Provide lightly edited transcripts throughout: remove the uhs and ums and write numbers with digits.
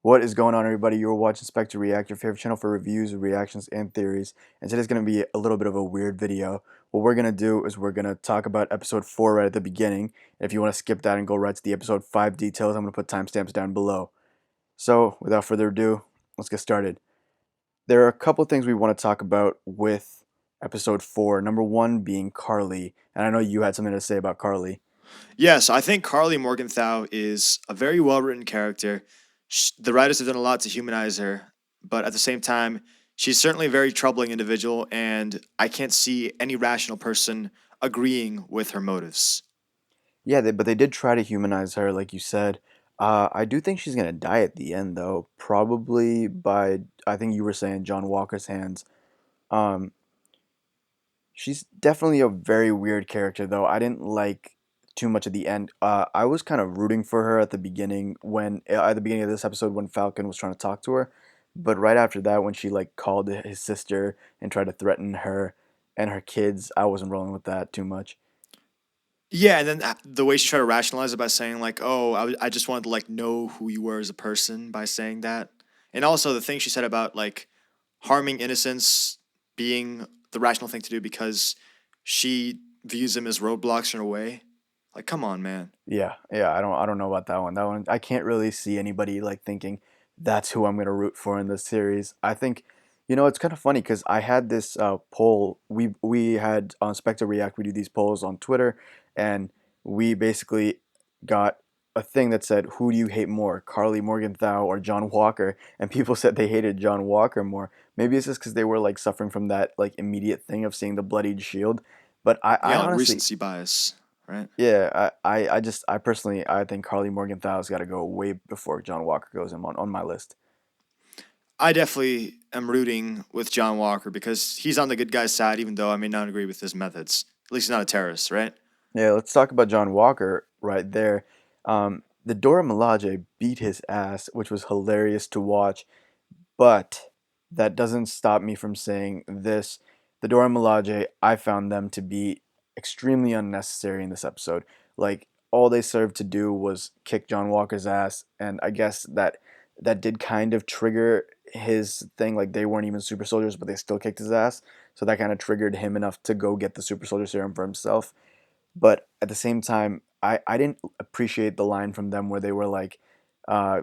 What is going on, everybody? You're watching Spectre React, your favorite channel for reviews, reactions, and theories. And today's going to be a little bit of a weird video. What we're going to do is we're going to talk about episode 4 right at the beginning. And if you want to skip that and go right to the episode 5 details, I'm going to put timestamps down below. So, without further ado, let's get started. There are a couple things we want to talk about with episode 4. Number one being Carly. And I know you had something to say about Carly. Yes, I think Carly Morgenthau is a very well written character. The writers have done a lot to humanize her, but at the same time, she's certainly a very troubling individual, and I can't see any rational person agreeing with her motives. Yeah, but they did try to humanize her, like you said. I do think she's gonna die at the end, though. Probably by, I think you were saying John Walker's hands. Um, she's definitely a very weird character, though. I didn't like too much at the end. I was kind of rooting for her at the beginning when, at the beginning of this episode, when Falcon was trying to talk to her. But right after that, when she like called his sister and tried to threaten her and her kids, I wasn't rolling with that too much. Yeah, and then the way she tried to rationalize it by saying like, "Oh, I just wanted to like know who you were as a person" by saying that, and also the thing she said about like harming innocence being the rational thing to do because she views them as roadblocks in a way. Like, come on, man. Yeah, I don't know about that one. That one I can't really see anybody like thinking that's who I'm gonna root for in this series. I think, it's kind of funny because I had this poll. We had on Spectre React. We do these polls on Twitter, and we basically got a thing that said, "Who do you hate more, Carly Morgenthau or John Walker?" And people said they hated John Walker more. Maybe it's just because they were like suffering from that like immediate thing of seeing the bloodied shield. But I Yeah, like honestly, recency bias, right? yeah, I personally, I think Carly Morgenthau's got to go way before John Walker goes on my list. I definitely am rooting with John Walker because he's on the good guy's side, even though I may not agree with his methods. At least he's not a terrorist, right? Yeah, let's talk about John Walker right there. The Dora Milaje beat his ass, which was hilarious to watch. But that doesn't stop me from saying this. The Dora Milaje, I found them to be extremely unnecessary in this episode. Like all they served to do was kick John Walker's ass, and I guess that did kind of trigger his thing. Like they weren't even super soldiers, but they still kicked his ass. So that kind of triggered him enough to go get the super soldier serum for himself. But at the same time, I didn't appreciate the line from them where they were like, uh,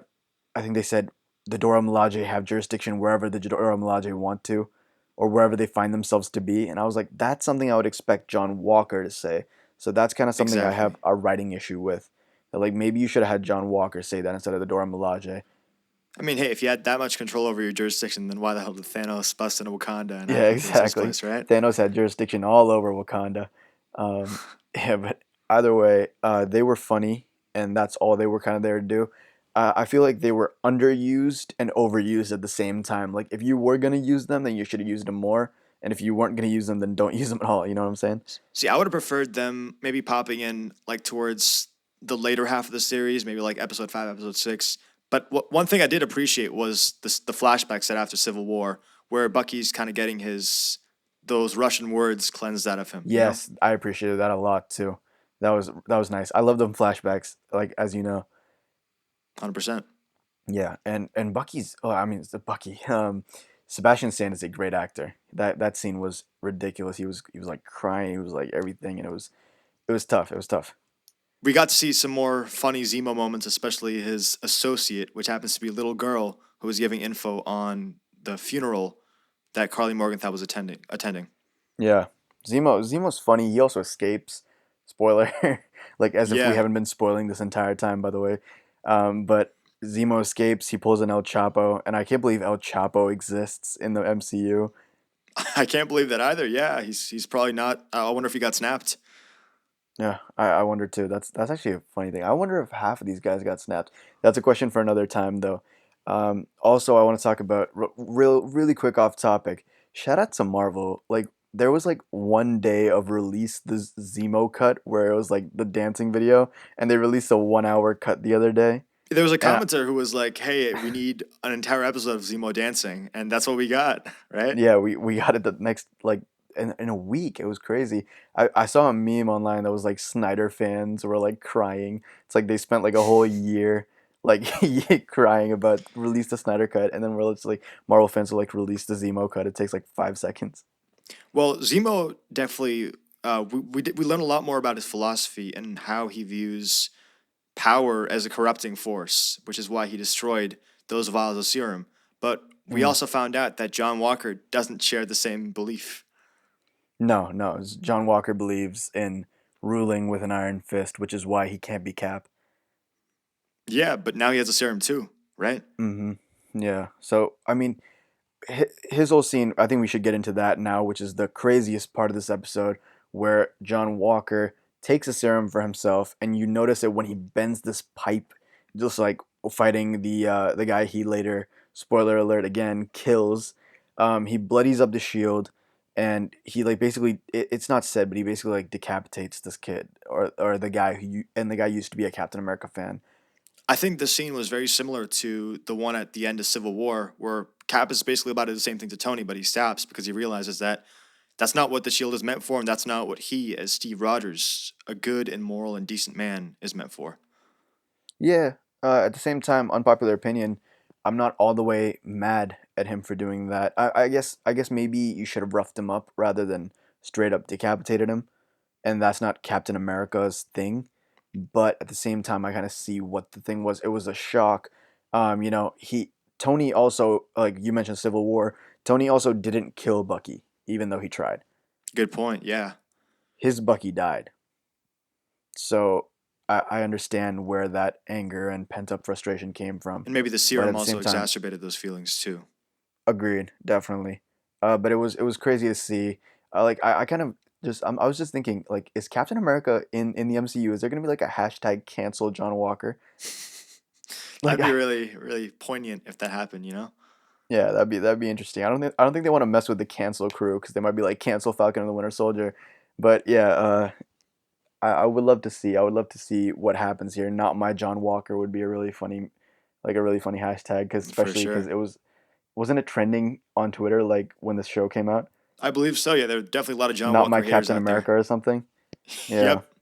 I think they said the Dora Milaje have jurisdiction wherever the Dora Milaje want to, or wherever they find themselves to be. And I was like, that's something I would expect John Walker to say. So that's kind of something I have Exactly. a writing issue with. That, like maybe you should have had John Walker say that instead of the Dora Milaje. I mean, hey, if you had that much control over your jurisdiction, then why the hell did Thanos bust into Wakanda and Yeah, act like it was his exactly. place, right? Thanos had jurisdiction all over Wakanda. Yeah, but either way, they were funny, and that's all they were kind of there to do. I feel like they were underused and overused at the same time. Like, if you were gonna use them, then you should have used them more. And if you weren't gonna use them, then don't use them at all. You know what I'm saying? See, I would have preferred them maybe popping in like towards the later half of the series, maybe like episode 5, episode 6. But one thing I did appreciate was the flashback set after Civil War, where Bucky's kind of getting his those Russian words cleansed out of him. You know, Yes, I appreciated that a lot too. That was nice. I love them flashbacks, like as you know. 100%. Yeah, and Bucky's. Oh, I mean, it's the Bucky. Sebastian Stan is a great actor. That scene was ridiculous. He was like crying. He was like everything, and it was tough. It was tough. We got to see some more funny Zemo moments, especially his associate, which happens to be a little girl who was giving info on the funeral that Carly Morgenthau was attending. Yeah, Zemo's funny. He also escapes. Spoiler, like as if we Yeah, haven't been spoiling this entire time, by the way. But Zemo escapes. He pulls an El Chapo, and I can't believe El Chapo exists in the MCU. I can't believe that either. Yeah, he's probably not. I wonder if he got snapped. Yeah, I wonder too. That's actually a funny thing. I wonder if half of these guys got snapped. That's a question for another time, though. Also, I want to talk about really quick off topic. Shout out to Marvel. Like there was like one day of release the Zemo cut where it was like the dancing video, and they released a 1 hour cut the other day. There was a And commenter who was like, "Hey, we need an entire episode of Zemo dancing," and that's what we got, right? yeah, we got it the next like in a week. It was crazy. I saw a meme online that was like Snyder fans were like crying. It's like they spent like a whole year like crying about release the Snyder cut, and then we're just like Marvel fans will like release the Zemo cut. It takes like 5 seconds. Well, Zemo definitely. We learn a lot more about his philosophy and how he views power as a corrupting force, which is why he destroyed those vials of serum. But we Mm. also found out that John Walker doesn't share the same belief. No, no. John Walker believes in ruling with an iron fist, which is why he can't be Cap. Yeah, but now he has a serum too, right? Hmm. Yeah. So I mean, his whole scene, I think we should get into that now, which is the craziest part of this episode, where John Walker takes a serum for himself, and you notice it when he bends this pipe, just like fighting the guy he later, spoiler alert again, kills. He bloodies up the shield, and he like basically it's not said, but he basically like decapitates this kid or the guy and the guy used to be a Captain America fan. I think the scene was very similar to the one at the end of Civil War, where Cap is basically about to do the same thing to Tony, but he stops because he realizes that that's not what the shield is meant for, and that's not what he, as Steve Rogers, a good and moral and decent man, is meant for. Yeah. At the same time, unpopular opinion, I'm not all the way mad at him for doing that. I guess maybe you should have roughed him up rather than straight up decapitated him, and that's not Captain America's thing. But at the same time, I kind of see what the thing was. It was a shock. He Tony also, like you mentioned Civil War. Tony also didn't kill Bucky, even though he tried. Good point, yeah. His Bucky died. So I understand where that anger and pent up frustration came from. And maybe the But at serum the also same time, exacerbated those feelings too. agreed, definitely. But it was crazy to see. I kind of just I was just thinking like, is Captain America in the MCU? Is there gonna be like a hashtag cancel John Walker? Like That'd be I, really, really poignant if that happened, you know? yeah, that'd be interesting. I don't think they want to mess with the cancel crew because they might be like cancel Falcon and the Winter Soldier. But yeah, I would love to see. I would love to see what happens here. Not my John Walker would be a really funny, like a really funny hashtag, because For especially because sure. it wasn't it trending on Twitter like when the show came out? I believe so, yeah. There are definitely a lot of John Not my Walker haters Captain out there. America or something. Yeah, Yep.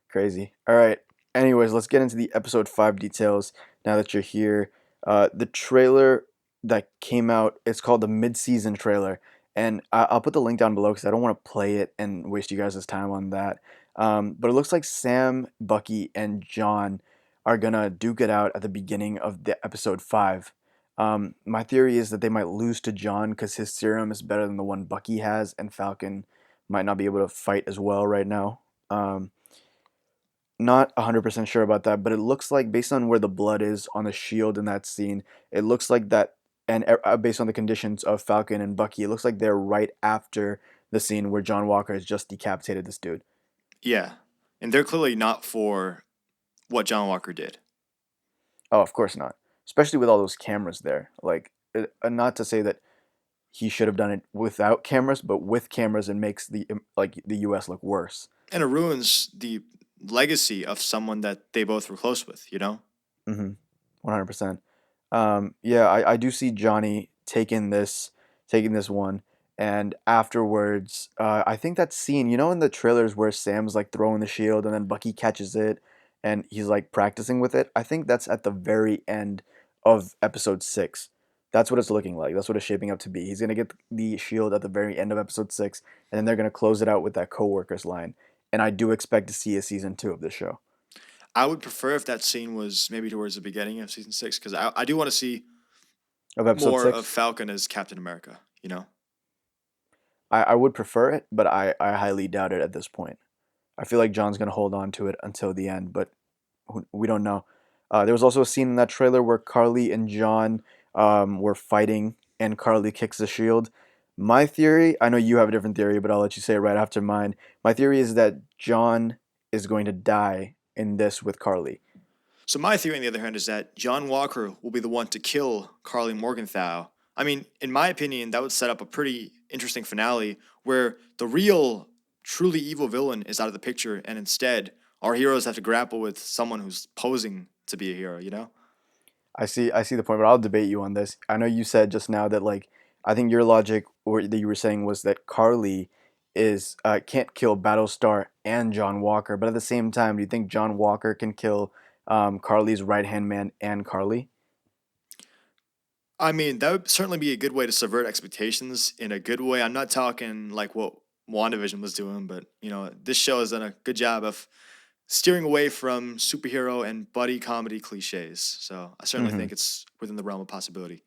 crazy. All right. Anyways, let's get into the episode 5 details now that you're here. The trailer that came out, it's called the mid-season trailer, and I'll put the link down below because I don't want to play it and waste you guys' time on that. But it looks like Sam, Bucky, and John are gonna duke it out at the beginning of the episode 5. My theory is that they might lose to John because his serum is better than the one Bucky has, and Falcon might not be able to fight as well right now. Not 100% sure about that, but it looks like based on where the blood is on the shield in that scene, it looks like that, and based on the conditions of Falcon and Bucky, it looks like they're right after the scene where John Walker has just decapitated this dude. Yeah. And they're clearly not for what John Walker did. Oh, of course not. Especially with all those cameras there. Like, not to say that he should have done it without cameras, but with cameras, it makes the U.S. look worse. And it ruins the legacy of someone that they both were close with, you know? 100%. Yeah, I do see Johnny taking this one, and afterwards, I think that scene, in the trailers where Sam's like throwing the shield and then Bucky catches it, and he's like practicing with it. I think that's at the very end of episode 6. That's what it's looking like. That's what it's shaping up to be. He's gonna get the shield at the very end of episode 6, and then they're gonna close it out with that coworkers line. And I do expect to see a season 2 of this show. I would prefer if that scene was maybe towards the beginning of season 6, because I do want to see Of episode more of 6. Falcon as Captain America, you know? I would prefer it, but I highly doubt it at this point. I feel like John's gonna hold on to it until the end, but we don't know. There was also a scene in that trailer where Carly and John were fighting, and Carly kicks the shield. My theory, I know you have a different theory, but I'll let you say it right after mine. My theory is that John is going to die in this with Carly. So my theory, on the other hand, is that John Walker will be the one to kill Carly Morgenthau. I mean, in my opinion, that would set up a pretty interesting finale where the real, truly evil villain is out of the picture, and instead, our heroes have to grapple with someone who's posing to be a hero, you know? I see the point, but I'll debate you on this. I know you said just now that like I think your logic or that you were saying was that Carly is can't kill Battlestar and John Walker, but at the same time, do you think John Walker can kill Carly's right hand man and Carly. I mean, that would certainly be a good way to subvert expectations in a good way. I'm not talking like what WandaVision was doing, but this show has done a good job of steering away from superhero and buddy comedy cliches. So I certainly Hmm. think it's within the realm of possibility.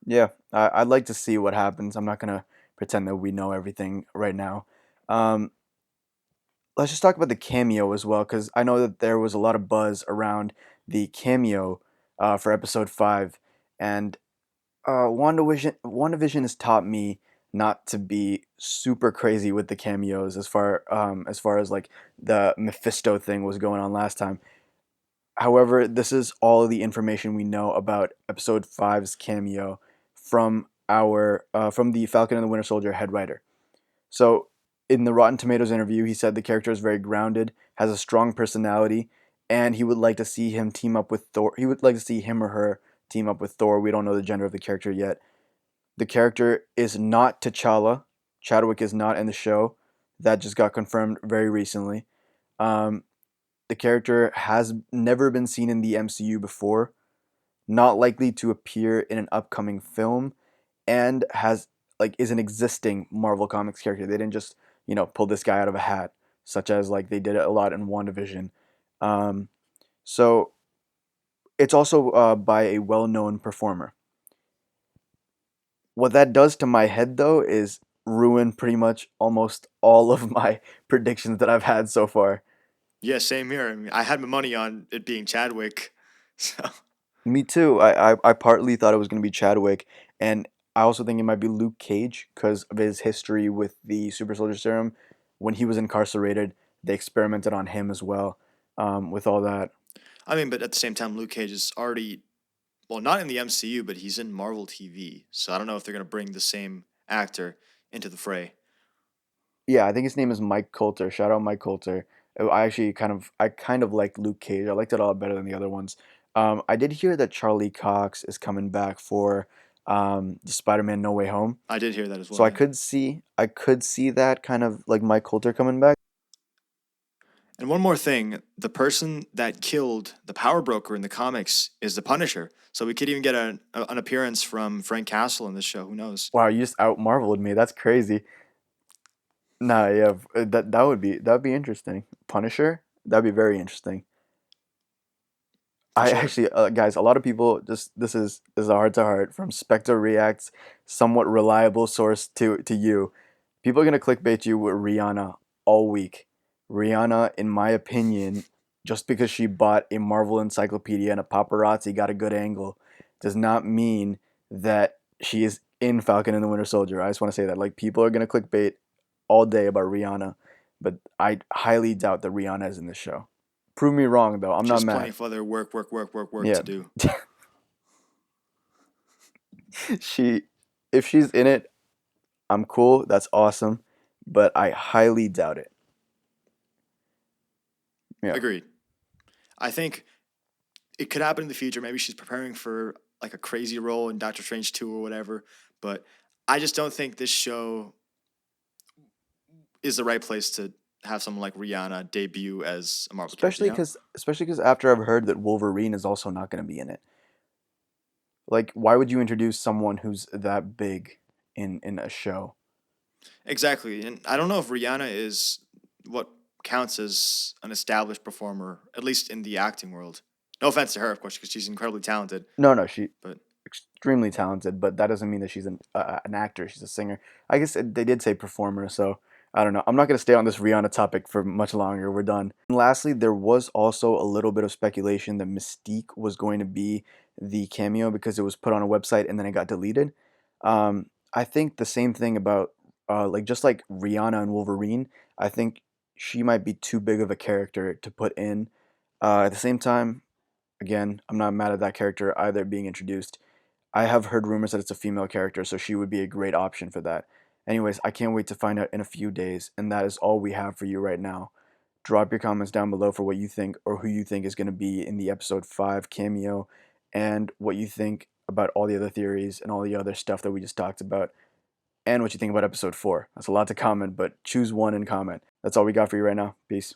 Yeah, I'd like to see what happens. I'm not gonna pretend that we know everything right now. Um, let's just talk about the cameo as well, because I know that there was a lot of buzz around the cameo for episode 5, and WandaVision has taught me not to be super crazy with the cameos as far as like the Mephisto thing was going on last time. However, this is all the information we know about episode five's cameo from the Falcon and the Winter Soldier head writer. So, in the Rotten Tomatoes interview, he said the character is very grounded, has a strong personality, and he would like to see him team up with Thor. He would like to see him or her team up with Thor. We don't know the gender of the character yet. The character is not T'Challa. Chadwick is not in the show. That just got confirmed very recently. Um, the character has never been seen in the MCU before, not likely to appear in an upcoming film, and has like is an existing Marvel Comics character. They didn't just pull this guy out of a hat, such as like they did a lot in WandaVision. Um, so it's also by a well-known performer. What that does to my head though is ruin pretty much almost all of my predictions that I've had so far. Yeah, same here. I mean, I had my money on it being Chadwick. So, Me too. I partly thought it was going to be Chadwick, and I also think it might be Luke Cage because of his history with the Super Soldier Serum. When he was incarcerated, they experimented on him as well with all that. I mean, but at the same time, Luke Cage is already, well, not in the MCU, but he's in Marvel TV. So I don't know if they're going to bring the same actor into the fray. Yeah, I think his name is Mike Coulter. Shout out Mike Coulter. I kind of like Luke Cage. I liked it a lot better than the other ones. I did hear that Charlie Cox is coming back for the Spider-Man No Way Home. I did hear that as So well, yeah. I could see that kind of like Mike Coulter coming back. And one more thing, the person that killed the power broker in the comics is the Punisher. So we could even get an appearance from Frank Castle in this show. Who knows? Wow, you just out Marveled me. That's crazy. Nah, yeah, that'd be interesting. Punisher, that'd be very interesting. For I sure. actually, guys, a lot of people just this is a heart to heart from Spectre Reacts, somewhat reliable source to you. People are gonna clickbait you with Rihanna all week. Rihanna, in my opinion, just because she bought a Marvel encyclopedia and a paparazzi got a good angle, does not mean that she is in Falcon and the Winter Soldier. I just want to say that like people are gonna clickbait all day about Rihanna, but I highly doubt that Rihanna is in this show. Prove me wrong though. I'm She not has plenty mad. of other work Yeah, to do. she if she's in it, I'm cool. That's awesome, but I highly doubt it. Yeah, Agreed. I think it could happen in the future. Maybe she's preparing for like a crazy role in Doctor Strange 2 or whatever. But I just don't think this show is the right place to have someone like Rihanna debut as a Marvel character, especially because after I've heard that Wolverine is also not going to be in it. Like, why would you introduce someone who's that big in a show? Exactly. And I don't know if Rihanna is what counts as an established performer, at least in the acting world. No offense to her, of course, because she's incredibly talented. No, no, she But extremely talented, but that doesn't mean that she's an actor. She's a singer. I guess they did say performer, so I don't know. I'm not going to stay on this Rihanna topic for much longer. We're done. And lastly, there was also a little bit of speculation that Mystique was going to be the cameo because it was put on a website and then it got deleted. I think the same thing about like just like Rihanna and Wolverine. I think she might be too big of a character to put in. At the same time, again, I'm not mad at that character either being introduced. I have heard rumors that it's a female character, so she would be a great option for that. Anyways, I can't wait to find out in a few days, and that is all we have for you right now. Drop your comments down below for what you think or who you think is going to be in the episode 5 cameo, and what you think about all the other theories and all the other stuff that we just talked about, and what you think about episode 4. That's a lot to comment, but choose one and comment. That's all we got for you right now. Peace.